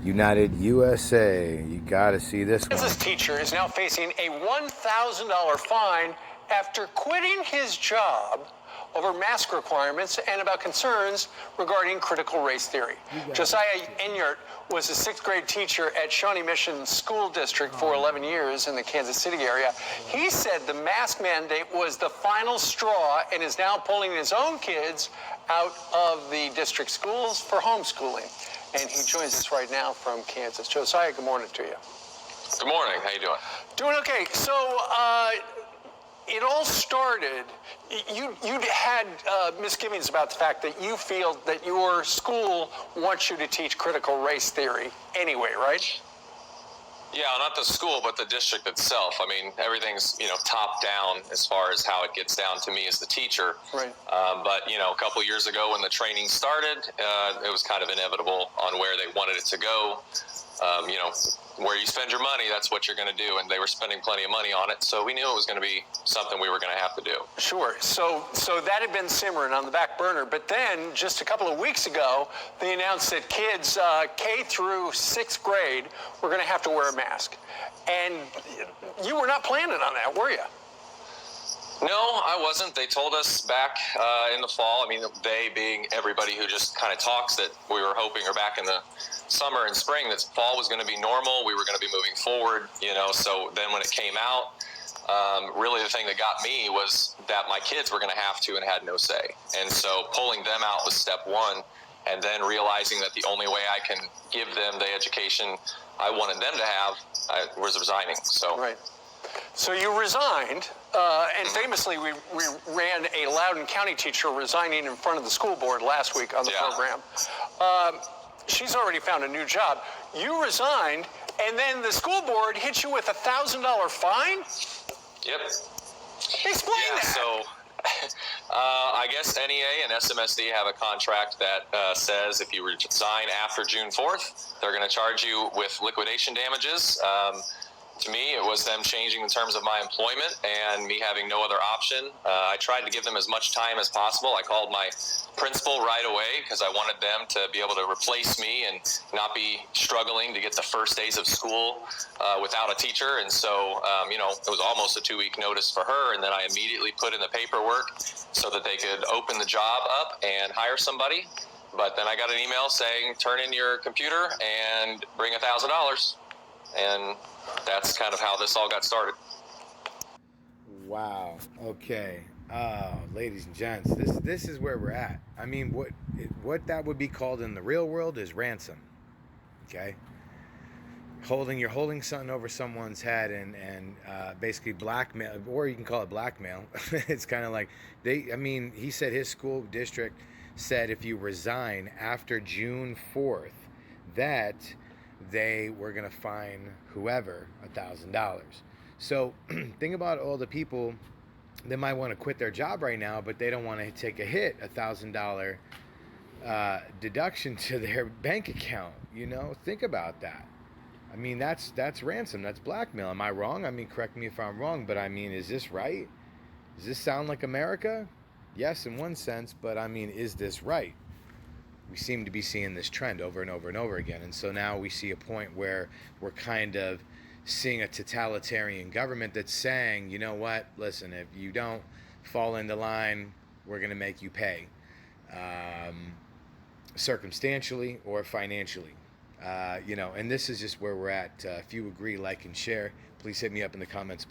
United USA. You gotta see this one. Kansas teacher is now facing a $1,000 fine after quitting his job over mask requirements and about concerns regarding critical race theory. Josiah Enyart was a sixth grade teacher at Shawnee Mission School District for 11 years in the Kansas City area. He said the mask mandate was the final straw and is now pulling his own kids out of the district schools for homeschooling. And he joins us right now from Kansas. Josiah, good morning to you. Good morning. How you doing? Doing okay. So it all started, you had misgivings about the fact that you feel that your school wants you to teach critical race theory anyway, right? Yeah, not the school, but the district itself. I mean, everything's, top down as far as how it gets down to me as the teacher. Right. But, a couple years ago when the training started, it was kind of inevitable on where they wanted it to go. Where you spend your money, that's what you're going to do. And they were spending plenty of money on it. So we knew it was going to be something we were going to have to do. Sure. So that had been simmering on the back burner. But then just a couple of weeks ago, they announced that kids K through sixth grade were going to have to wear a mask. And you were not planning on that, were you? No, I wasn't. They told us back in the fall, they being everybody who just kind of talks, that we were hoping, or back in the summer and spring, that fall was going to be normal. We were going to be moving forward, So then when it came out, really the thing that got me was that my kids were going to have to and had no say. And so pulling them out was step one. And then realizing that the only way I can give them the education I wanted them to have, I was resigning. So. Right. So you resigned, and famously we ran a Loudoun County teacher resigning in front of the school board last week on the program. She's already found a new job. You resigned, and then the school board hit you with a $1,000 fine? Yep. Explain that. So I guess NEA and SMSD have a contract that says if you resign after June 4th, they're going to charge you with liquidation damages. To me, it was them changing the terms of my employment and me having no other option. I tried to give them as much time as possible. I called my principal right away because I wanted them to be able to replace me and not be struggling to get the first days of school without a teacher. And so, it was almost a 2-week notice for her. And then I immediately put in the paperwork so that they could open the job up and hire somebody. But then I got an email saying, turn in your computer and bring $1,000. And that's kind of how this all got started. Wow. Okay. Ladies and gents, this is where we're at. I mean, what that would be called in the real world is ransom. Okay. You're holding something over someone's head and basically blackmail, or you can call it blackmail. It's kind of like he said his school district said if you resign after June 4th, that they were going to fine whoever $1,000. So think about all the people that might want to quit their job right now, but they don't want to take a hit, $1,000 deduction to their bank account. Think about that. That's ransom. That's blackmail. Am I wrong? Correct me if I'm wrong, but is this right? Does this sound like America? Yes, in one sense, but is this right? We seem to be seeing this trend over and over and over again. And so now we see a point where we're kind of seeing a totalitarian government that's saying, you know what, listen, if you don't fall into line, we're going to make you pay circumstantially or financially. And this is just where we're at. If you agree, like and share. Please hit me up in the comments.